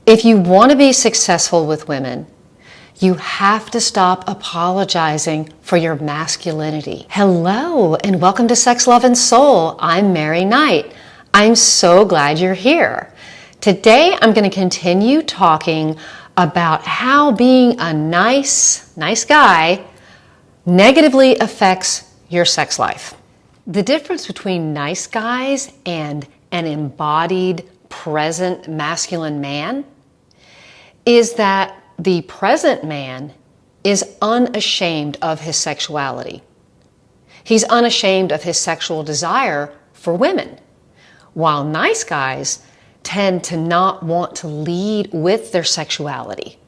If you want to be successful with women, you have to stop apologizing for your masculinity. Hello, and welcome to Sex, Love, and Soul. I'm Mary Knight. I'm so glad you're here. Today, I'm going to continue talking about how being a nice guy negatively affects your sex life. The difference between nice guys and an embodied, present masculine man is that the present man is unashamed of his sexuality. He's unashamed of his sexual desire for women, while nice guys tend to not want to lead with their sexuality.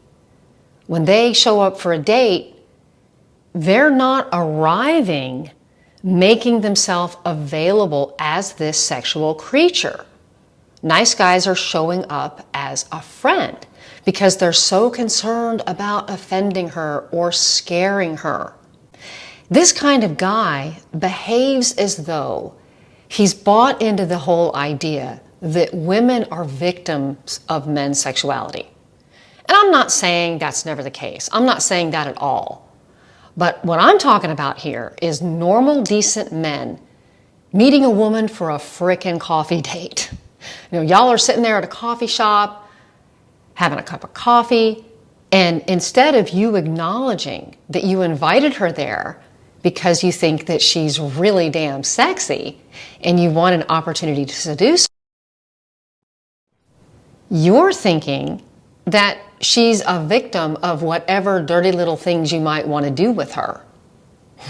When they show up for a date, they're not arriving making themselves available as this sexual creature. Nice guys are showing up as a friend because they're so concerned about offending her or scaring her. This kind of guy behaves as though he's bought into the whole idea that women are victims of men's sexuality. And I'm not saying that's never the case. I'm not saying that at all. But what I'm talking about here is normal, decent men meeting a woman for a frickin' coffee date. Y'all are sitting there at a coffee shop, having a cup of coffee, and instead of you acknowledging that you invited her there because you think that she's really damn sexy and you want an opportunity to seduce her, you're thinking that she's a victim of whatever dirty little things you might want to do with her.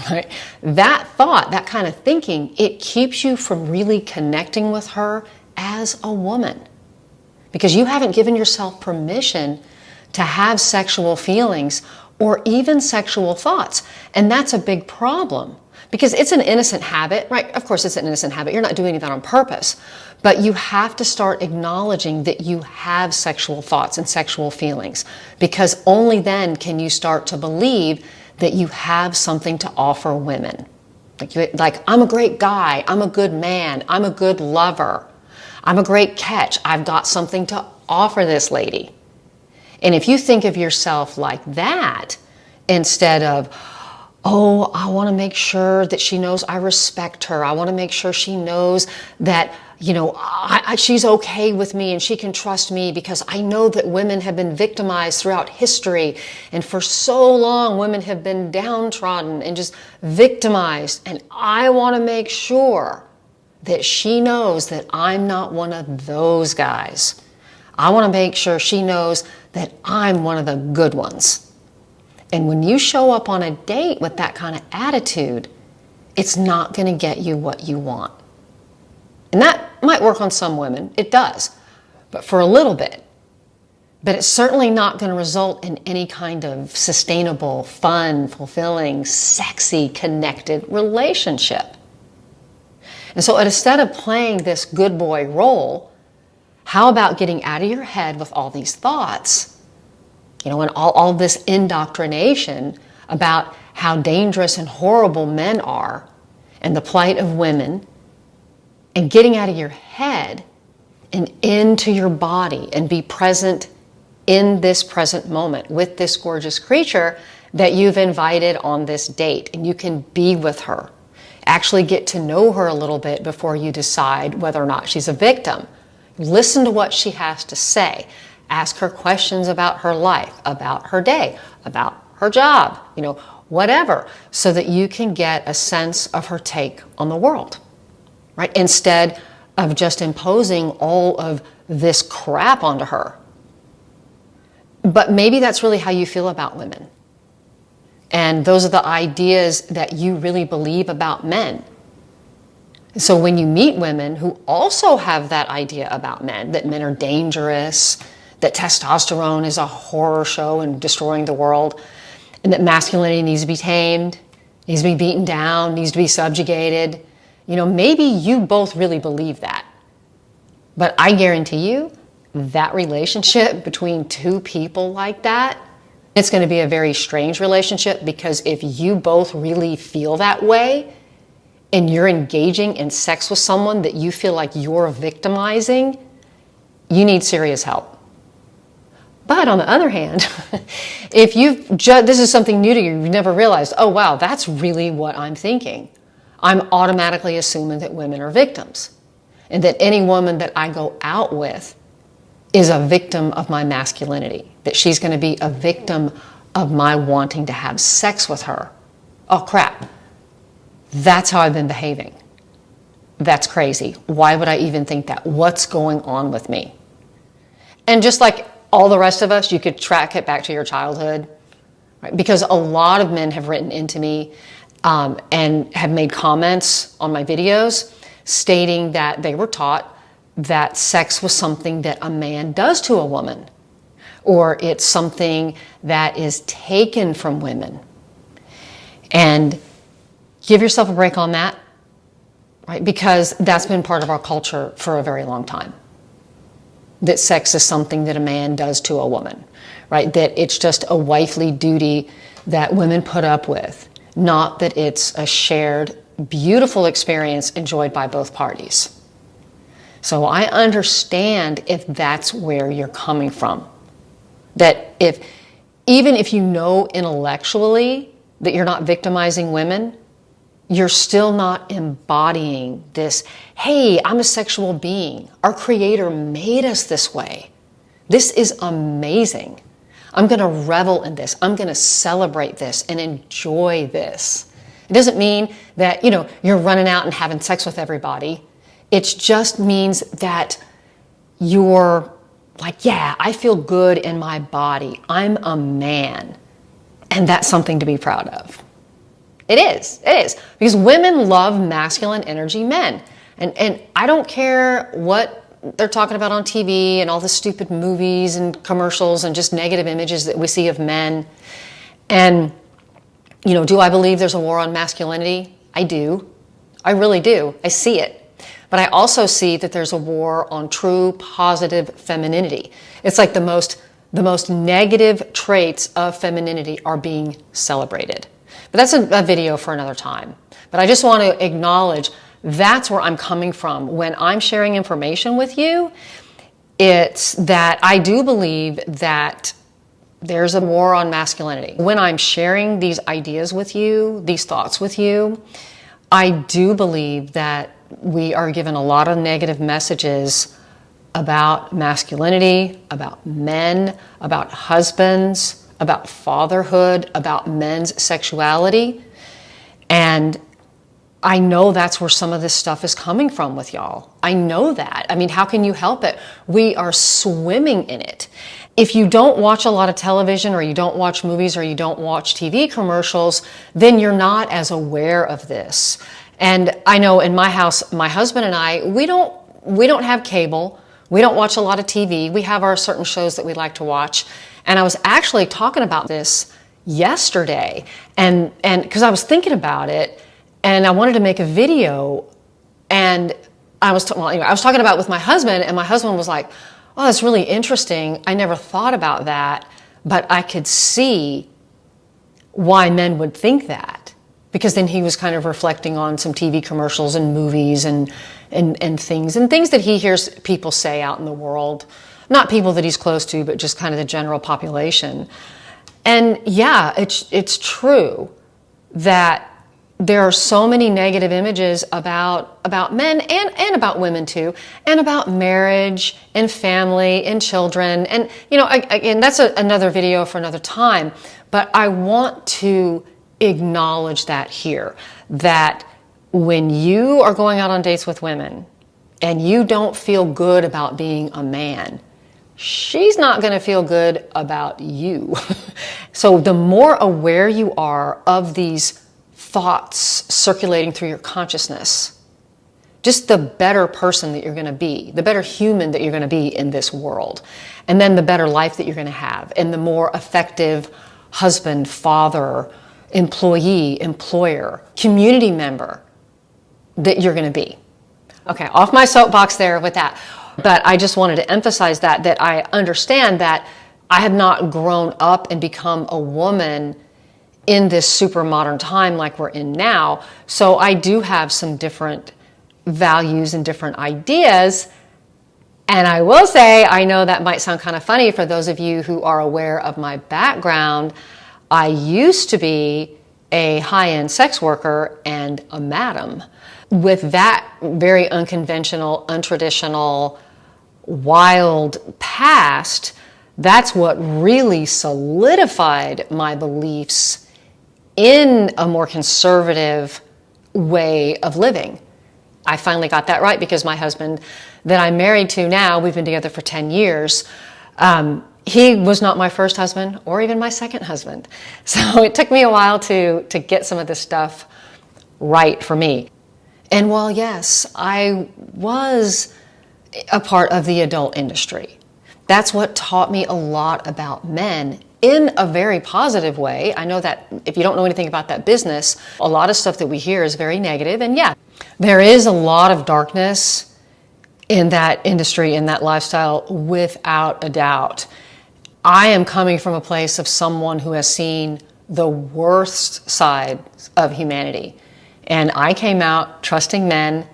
Right? That thought, that kind of thinking, it keeps you from really connecting with her as a woman, because you haven't given yourself permission to have sexual feelings or even sexual thoughts. And that's a big problem because it's an innocent habit, right? Of course, it's an innocent habit. You're not doing that on purpose, but you have to start acknowledging that you have sexual thoughts and sexual feelings, because only then can you start to believe that you have something to offer women. Like, I'm a great guy. I'm a good man. I'm a good lover. I'm a great catch. I've got something to offer this lady. And if you think of yourself like that, instead of, oh, I want to make sure that she knows I respect her. I want to make sure she knows that, she's okay with me and she can trust me because I know that women have been victimized throughout history. And for so long, women have been downtrodden and just victimized. And I want to make sure that she knows that I'm not one of those guys. I want to make sure she knows that I'm one of the good ones. And when you show up on a date with that kind of attitude, it's not going to get you what you want. And that might work on some women. It does. But for a little bit. But it's certainly not going to result in any kind of sustainable, fun, fulfilling, sexy, connected relationship. And so instead of playing this good boy role, how about getting out of your head with all these thoughts, and all this indoctrination about how dangerous and horrible men are and the plight of women, and getting out of your head and into your body and be present in this present moment with this gorgeous creature that you've invited on this date, and you can be with her. Actually get to know her a little bit before you decide whether or not she's a victim. Listen to what she has to say. Ask her questions about her life, about her day, about her job, whatever, so that you can get a sense of her take on the world, right? Instead of just imposing all of this crap onto her. But maybe that's really how you feel about women. And those are the ideas that you really believe about men. So when you meet women who also have that idea about men, that men are dangerous, that testosterone is a horror show and destroying the world, and that masculinity needs to be tamed, needs to be beaten down, needs to be subjugated, maybe you both really believe that. But I guarantee you, that relationship between two people like that, it's going to be a very strange relationship, because if you both really feel that way and you're engaging in sex with someone that you feel like you're victimizing, you need serious help. But on the other hand, if this is something new to you, you've never realized, oh wow, that's really what I'm thinking. I'm automatically assuming that women are victims, and that any woman that I go out with is a victim of my masculinity, that she's going to be a victim of my wanting to have sex with her. Oh crap, that's how I've been behaving. That's crazy. Why would I even think that? What's going on with me? And just like all the rest of us, you could track it back to your childhood, right? Because a lot of men have written into me and have made comments on my videos stating that they were taught that sex was something that a man does to a woman, or it's something that is taken from women. And give yourself a break on that, right? Because that's been part of our culture for a very long time. That sex is something that a man does to a woman, right? That it's just a wifely duty that women put up with, not that it's a shared, beautiful experience enjoyed by both parties. So I understand if that's where you're coming from. That even if you know intellectually that you're not victimizing women, you're still not embodying this, hey, I'm a sexual being. Our Creator made us this way. This is amazing. I'm going to revel in this. I'm going to celebrate this and enjoy this. It doesn't mean that, you're running out and having sex with everybody. It just means that you're like, yeah, I feel good in my body. I'm a man. And that's something to be proud of. It is. Because women love masculine energy men. And I don't care what they're talking about on TV and all the stupid movies and commercials and just negative images that we see of men. And, do I believe there's a war on masculinity? I do. I really do. I see it. But I also see that there's a war on true positive femininity. It's like the most negative traits of femininity are being celebrated. But that's a video for another time. But I just want to acknowledge that's where I'm coming from. When I'm sharing information with you, it's that I do believe that there's a war on masculinity. When I'm sharing these ideas with you, these thoughts with you, I do believe that we are given a lot of negative messages about masculinity, about men, about husbands, about fatherhood, about men's sexuality. And I know that's where some of this stuff is coming from with y'all. I know that. I mean, how can you help it? We are swimming in it. If you don't watch a lot of television, or you don't watch movies, or you don't watch TV commercials, then you're not as aware of this. And I know in my house, my husband and I, we don't have cable. We don't watch a lot of TV. We have our certain shows that we like to watch. And I was actually talking about this yesterday, and because I was thinking about it, and I wanted to make a video, and I was talking about it with my husband, and my husband was like, "Oh, that's really interesting. I never thought about that, but I could see why men would think that." Because then he was kind of reflecting on some TV commercials and movies and things that he hears people say out in the world. Not people that he's close to, but just kind of the general population. And yeah, it's true that there are so many negative images about men and about women too, and about marriage and family and children. And, again, that's another video for another time. But I want to acknowledge that here, that when you are going out on dates with women and you don't feel good about being a man, she's not going to feel good about you. So the more aware you are of these thoughts circulating through your consciousness, just the better person that you're going to be, the better human that you're going to be in this world, and then the better life that you're going to have, and the more effective husband, father, employee, employer, community member that you're going to be. Okay, off my soapbox there with that. But I just wanted to emphasize that I understand that I have not grown up and become a woman in this super modern time like we're in now. So I do have some different values and different ideas. And I will say, I know that might sound kind of funny for those of you who are aware of my background. I used to be a high-end sex worker and a madam. With that very unconventional, untraditional, wild past, that's what really solidified my beliefs in a more conservative way of living. I finally got that right because my husband that I'm married to now, we've been together for 10 years, he was not my first husband or even my second husband. So it took me a while to get some of this stuff right for me. And while yes, I was a part of the adult industry, that's what taught me a lot about men in a very positive way. I know that if you don't know anything about that business, a lot of stuff that we hear is very negative. And yeah, there is a lot of darkness in that industry, in that lifestyle, without a doubt. I am coming from a place of someone who has seen the worst side of humanity. And I came out trusting men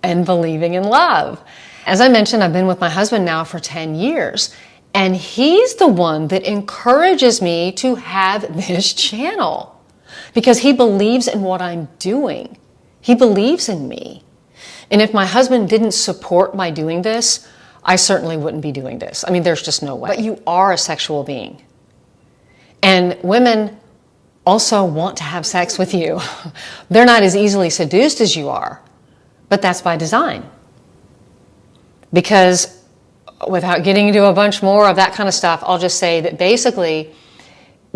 and believing in love. As I mentioned, I've been with my husband now for 10 years. And he's the one that encourages me to have this channel because he believes in what I'm doing. He believes in me. And if my husband didn't support my doing this, I certainly wouldn't be doing this. I mean, there's just no way. But you are a sexual being. And women also want to have sex with you. They're not as easily seduced as you are, but that's by design. Because without getting into a bunch more of that kind of stuff, I'll just say that basically,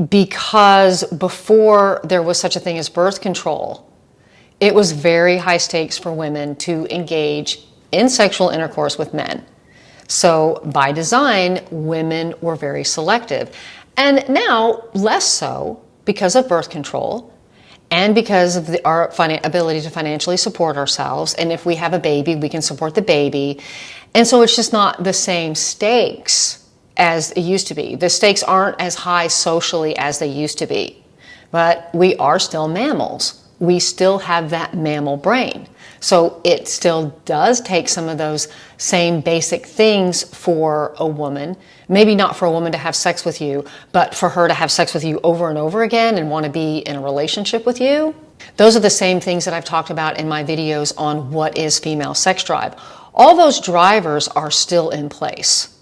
because before there was such a thing as birth control, it was very high stakes for women to engage in sexual intercourse with men. So by design, women were very selective. And now, less so because of birth control and because of our ability to financially support ourselves. And if we have a baby, we can support the baby. And so it's just not the same stakes as it used to be. The stakes aren't as high socially as they used to be. But we are still mammals. We still have that mammal brain. So it still does take some of those same basic things for a woman. Maybe not for a woman to have sex with you, but for her to have sex with you over and over again and want to be in a relationship with you. Those are the same things that I've talked about in my videos on what is female sex drive. All those drivers are still in place.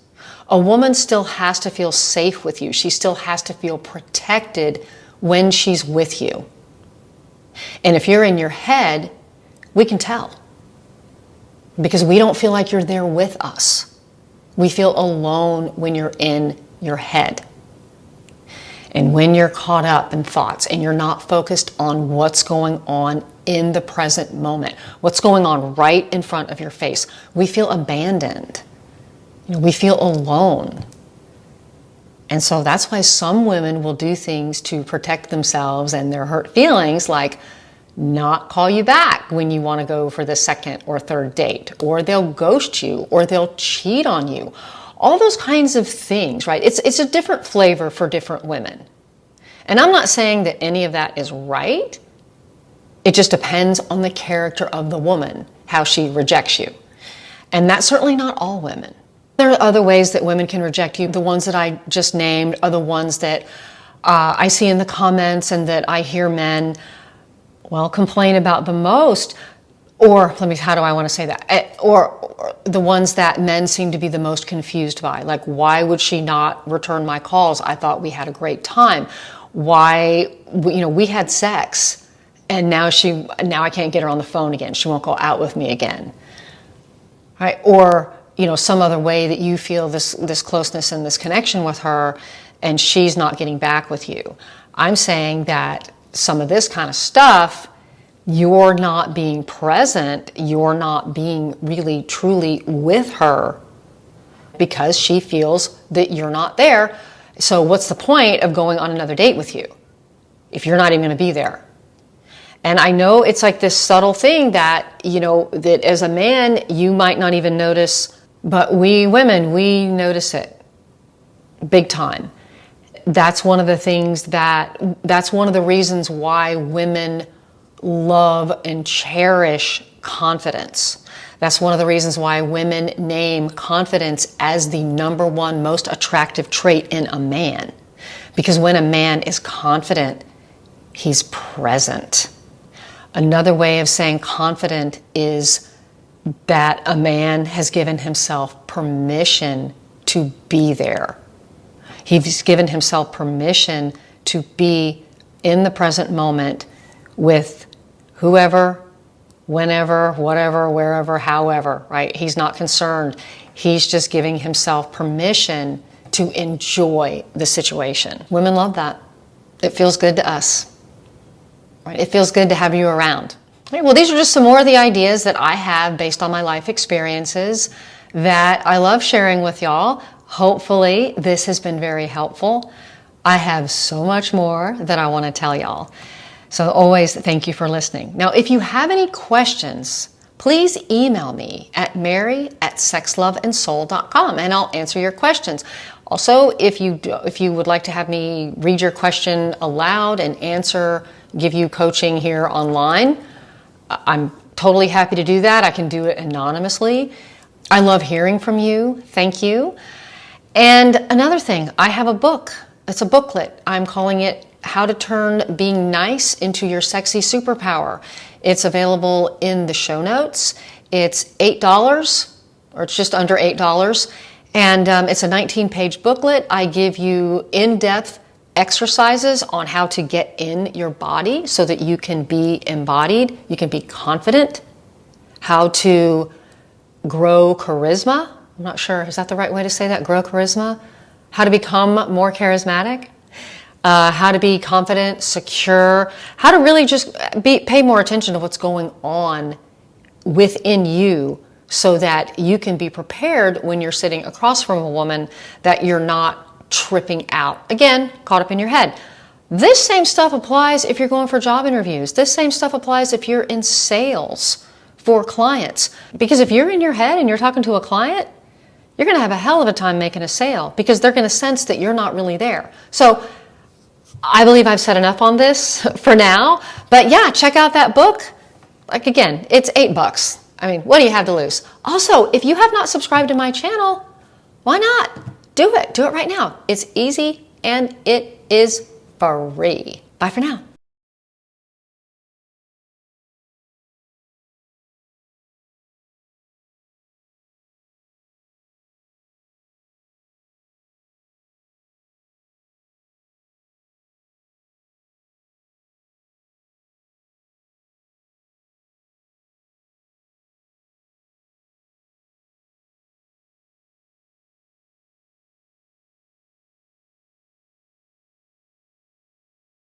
A woman still has to feel safe with you. She still has to feel protected when she's with you. And if you're in your head, we can tell. Because we don't feel like you're there with us. We feel alone when you're in your head. And when you're caught up in thoughts and you're not focused on what's going on in the present moment, what's going on right in front of your face, we feel abandoned. We feel alone. And so that's why some women will do things to protect themselves and their hurt feelings, like not call you back when you want to go for the second or third date, or they'll ghost you, or they'll cheat on you. All those kinds of things, right? It's a different flavor for different women. And I'm not saying that any of that is right. It just depends on the character of the woman, how she rejects you. And that's certainly not all women. There are other ways that women can reject you. The ones that I just named are the ones that I see in the comments and that I hear men, complain about the most. Or, how do I want to say that? Or the ones that men seem to be the most confused by. Like, why would she not return my calls? I thought we had a great time. Why, we had sex and now I can't get her on the phone again. She won't go out with me again. Right? Or, some other way that you feel this closeness and this connection with her and she's not getting back with you. I'm saying that some of this kind of stuff, you're not being present, you're not being really truly with her because she feels that you're not there. So what's the point of going on another date with you if you're not even going to be there? And I know it's like this subtle thing that, that as a man, you might not even notice, but we women, we notice it big time. That's one of the things that's one of the reasons why women love and cherish confidence. That's one of the reasons why women name confidence as the number one most attractive trait in a man. Because when a man is confident, he's present. Another way of saying confident is that a man has given himself permission to be there. He's given himself permission to be in the present moment with whoever, whenever, whatever, wherever, however, right? He's not concerned. He's just giving himself permission to enjoy the situation. Women love that. It feels good to us, right? It feels good to have you around. Okay, well, these are just some more of the ideas that I have based on my life experiences that I love sharing with y'all. Hopefully, this has been very helpful. I have so much more that I want to tell y'all. So always thank you for listening. Now, if you have any questions, please email me at mary@sexloveandsoul.com and I'll answer your questions. Also, if you would like to have me read your question aloud and give you coaching here online, I'm totally happy to do that. I can do it anonymously. I love hearing from you. Thank you. And another thing, I have a book. It's a booklet. I'm calling it How to Turn Being Nice into Your Sexy Superpower. It's available in the show notes. It's $8, or it's just under $8. And it's a 19-page booklet. I give you in-depth exercises on how to get in your body so that you can be embodied, you can be confident, how to grow charisma. I'm not sure, is that the right way to say that? Grow charisma? How to become more charismatic? How to be confident, secure, how to really just pay more attention to what's going on within you so that you can be prepared when you're sitting across from a woman, that you're not tripping out. Again, caught up in your head. This same stuff applies if you're going for job interviews. This same stuff applies if you're in sales for clients. Because if you're in your head and you're talking to a client, you're going to have a hell of a time making a sale because they're going to sense that you're not really there. So I believe I've said enough on this for now. But yeah, check out that book. Like again, it's $8. I mean, what do you have to lose? Also, if you have not subscribed to my channel, why not? Do it. Do it right now. It's easy and it is free. Bye for now.